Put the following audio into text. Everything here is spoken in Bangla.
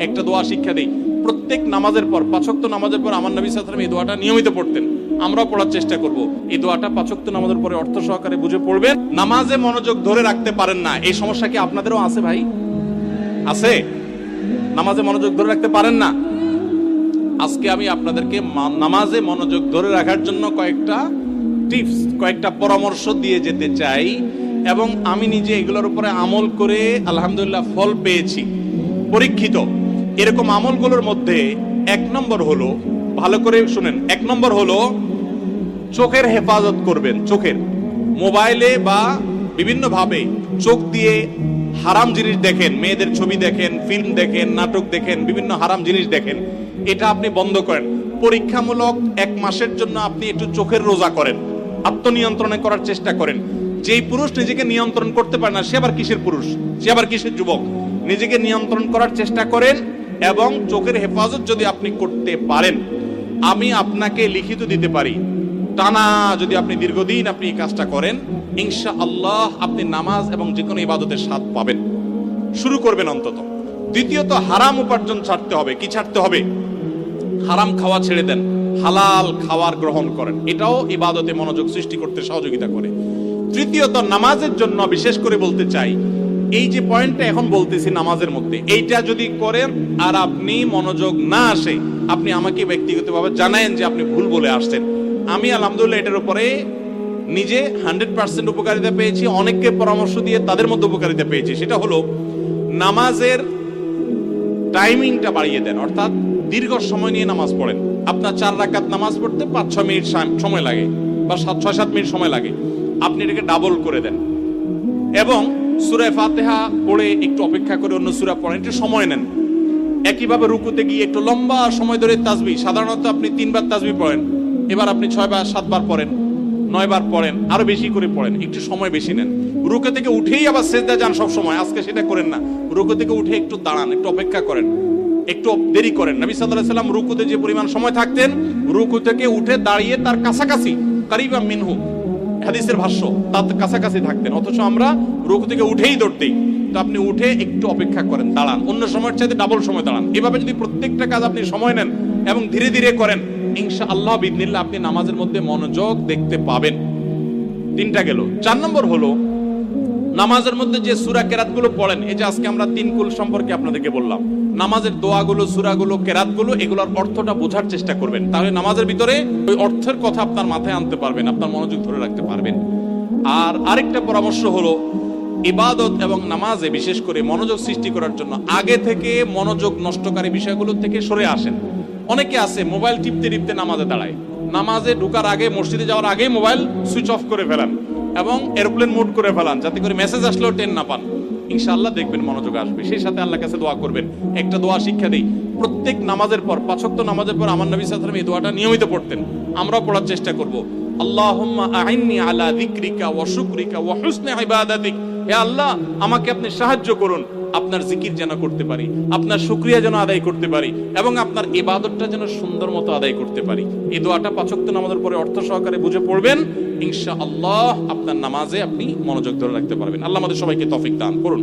একটা দোয়া শিক্ষা দেই, প্রত্যেক নামাজের পর, 5 ওয়াক্ত নামাজের পর আমার নবী সাল্লাল্লাহু আলাইহি ওয়াসাল্লাম এই দোয়াটা নিয়মিত পড়তেন। আমরাও পড়ার চেষ্টা করব। এই দোয়াটা 5 ওয়াক্ত নামাজের পরে অর্থ সহকারে বুঝে পড়বেন। নামাজে মনোযোগ ধরে রাখতে পারেন না, এই সমস্যা কি আপনাদেরও আছে ভাই? আছে? নামাজে মনোযোগ ধরে রাখতে পারেন না? আজকে আমি আপনাদেরকে নামাজে মনোযোগ ধরে রাখার জন্য কয়েকটা টিপস, কয়েকটা পরামর্শ দিয়ে যেতে চাই, এবং আমি নিজে এগুলোর উপরে আমল করে আলহামদুলিল্লাহ ফল পেয়েছি, পরীক্ষিত। এরকম আমলগুলোর মধ্যে 1 নম্বর হলো, ভালো করে শুনেন, 1 নম্বর হলো চোখের হেফাজত করবেন। চোখের, মোবাইলে বা বিভিন্ন ভাবে চোখ দিয়ে হারাম জিনিস দেখেন, মেয়েদের ছবি দেখেন, ফিল্ম দেখেন, নাটক দেখেন, বিভিন্ন হারাম জিনিস দেখেন, এটা আপনি বন্ধ করেন। পরীক্ষামূলক 1 মাসের জন্য আপনি একটু চোখের রোজা করেন, আত্মনিয়ন্ত্রণে করার চেষ্টা করেন। যেই পুরুষ নিজেকে নিয়ন্ত্রণ করতে পারে না, সে আবার কিসের পুরুষ, সে আবার কিসের যুবক? নিজেকে নিয়ন্ত্রণ করার চেষ্টা করেন, এবং চোখের হেফাজত যদি আপনি করতে পারেন, আমি আপনাকে লিখিত দিতে পারি, টানা যদি আপনি দীর্ঘদিন আপনি এই কাজটা করেন, ইনশাআল্লাহ আপনি নামাজ এবং যে কোনো ইবাদতের স্বাদ পাবেন। শুরু করবেন অন্তত। দ্বিতীয়ত, হারাম উপার্জন ছাড়তে হবে। কি ছাড়তে হবে? হারাম খাওয়া ছেড়ে দেন, হালাল খাবার গ্রহণ করেন, এটাও ইবাদতে মনোযোগ সৃষ্টি করতে সহযোগিতা করে। তৃতীয়ত, নামাজের জন্য বিশেষ করে বলতে চাই, এই যে পয়েন্টটা এখন বলতেছি নামাজের মধ্যে, এইটা যদি করেন আর আপনি মনোযোগ না আসে, আপনি আমাকে ব্যক্তিগতভাবে জানায়েন যে আপনি ভুল বলে আসছেন। আমি আলহামদুলিল্লাহ এটার উপরে নিজে 100% উপকারিতা পেয়েছি, অনেককে পরামর্শ দিয়ে তাদের মধ্যে উপকারিতা পেয়েছি। সেটা হলো নামাজের টাইমিংটা বাড়িয়ে দেন, অর্থাৎ দীর্ঘ সময় নিয়ে নামাজ পড়েন। আপনার 4 রাকাত নামাজ পড়তে 5-6 মিনিট সময় লাগে, বা 6-7 মিনিট সময় লাগে, আপনি এটাকে ডাবল করে দেন, এবং সূরা ফাতিহা পড়ে একটু অপেক্ষা করে অন্য সূরা পড়েন, একটু সময় নেন। একইভাবে রুকুতে গিয়ে একটু লম্বা সময় ধরে তাসবিহ, সাধারণত আপনি 3 বার তাসবিহ পড়েন, এবার আপনি 6 বার 7 বার পড়েন, 9 বার পড়েন, আরো বেশি করে পড়েন, একটু সময় বেশি নেন। রুকু থেকে উঠেই আবার সিজদা যান সব সময়, আজকে সেটা করেন না। রুকু থেকে উঠে একটু দাঁড়ান, একটু অপেক্ষা করেন, একটু দেরি করেন। নবী সাল্লাল্লাহু আলাইহি ওয়াসাল্লাম রুকুতে যে পরিমাণ সময় থাকতেন, রুকু থেকে উঠে দাঁড়িয়ে তার কাছাকাছি, কারিবা মিনহু হাদিসের ভাষ্য, তার কাছাকাছি থাকতেন, অথচ আমরা রুকু থেকে উঠেই দৌড়তেই। তো আপনি উঠে একটু অপেক্ষা করেন, দাঁড়ান, অন্য সময়ের চাইতে ডাবল সময় দাঁড়ান। এভাবে যদি প্রত্যেকটা কাজ আপনি সময় নেন এবং ধীরে ধীরে করেন, ইনশাআল্লাহ বিইذনিল্লাহ আপনি নামাজের মধ্যে মনোযোগ দেখতে পাবেন। 3টা গেল। 4 নম্বর হলো নামাজের মধ্যে যে সূরা কেরাতগুলো পড়েন, এই যে আজকে আমরা 3 কুল সম্পর্কে আপনাদেরকে বললাম, নামাজের দোয়াগুলো, সূরাগুলো, কেরাতগুলো, এগুলোর অর্থটা বোঝার চেষ্টা করবেন। তাহলে নামাজের ভিতরে ওই অর্থের কথা আপনার মাথায় আনতে পারবেন, আপনার মনোযোগ ধরে রাখতে পারবেন। আর আরেকটা পরামর্শ হলো, ইবাদত এবং নামাজে বিশেষ করে মনোযোগ সৃষ্টি করার জন্য আগে থেকে মনোযোগ নষ্টকারী বিষয়গুলো থেকে সরে আসেন। অনেকে আছে মোবাইল টিপতে টিপতে নামাজে দাঁড়ায়, নামাজে ঢোকার আগে, মসজিদে যাওয়ার আগে মোবাইল সুইচ অফ করে ফেলান এবং এরোপ্লেন মোড করে ফেলান, যাতে করে মেসেজ আসলেও টেন না পান। ইনশাআল্লাহ দেখবেন মনোযোগ আসবে। সেই সাথে আল্লাহর কাছে দোয়া করবেন। একটা দোয়া শিক্ষা দেই, প্রত্যেক নামাজের পর, 5 ওয়াক্ত নামাজের পর আমার নবী সাল্লাল্লাহু আলাইহি ওয়াসাল্লাম এই দোয়াটা নিয়মিত পড়তেন। আমরাও পড়ার চেষ্টা করব। আল্লাহুম্মা আইন্নি আলা যিকরিকা ওয়া শুকরিকা ওয়া হুসনি ইবাদাতিক। হে আল্লাহ, আমাকে আপনি সাহায্য করুন, আপনার জিকির যেন করতে পারি, আপনার শুকরিয়া যেন আদায় করতে পারি, এবং আপনার ইবাদতটা যেন সুন্দর মতো আদায় করতে পারি। এই দোয়াটা 5 ওয়াক্ত নামাজের পরে অর্থ সহকারে বুঝে পড়বেন, ইনশাআল্লাহ আপনার নামাজে আপনি মনোযোগ ধরে রাখতে পারবেন। আল্লাহ আমাদের সবাইকে তৌফিক দান করুন।